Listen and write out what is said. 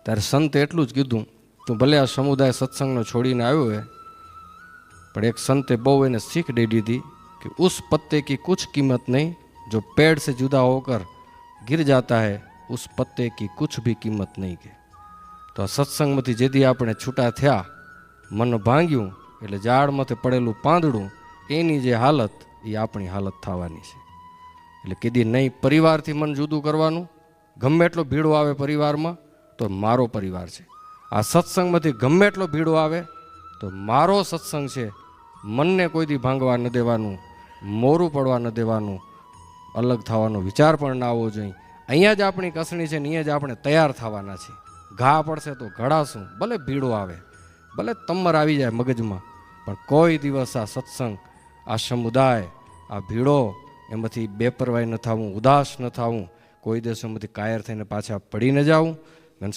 ત્યારે સંતે એટલું જ કીધું, તું ભલે આ સમુદાય સત્સંગનો છોડીને આવ્યો હે, પણ એક સંતે બહુ એને सीख दे दी थी कि उस पत्ते की कुछ कीमत नहीं जो पेड़ से जुदा होकर गिर जाता है, उस पत्ते की कुछ भी कीमत नहीं के। तो आ सत्संगમાંથી જેથી આપણે છૂટા થયા, મન ભાંગ્યું એટલે ઝાડમાંથી પડેલું પાંદડું એની જે હાલત એ આપણી હાલત થવાની છે। એટલે કીધી નહીં પરિવારથી મન જુદું કરવાનું, ગમે એટલો ભીડો આવે પરિવારમાં તો મારો પરિવાર છે, આ સત્સંગમાંથી ગમે એટલો ભીડો આવે તો મારો સત્સંગ છે, મનને કોઈ દી ભાંગવા ન દેવાનું, મોરું પડવા ન દેવાનું, અલગ થવાનો વિચાર પણ ના આવવો જોઈએ। અહીંયા જ આપણી કસણી છે ને અહીંયા જ આપણે તૈયાર થવાના છીએ। ઘા પડશે તો ઘડાશું, ભલે ભીડો આવે, ભલે તમર આવી જાય મગજમાં, પણ કોઈ દિવસ આ સત્સંગ, આ સમુદાય, આ ભીડો એમાંથી બેપરવાઈ ન થવું, ઉદાસ ન થવું, કોઈ દિવસ એમાંથી કાયર થઈને પાછા પડી ન જવું।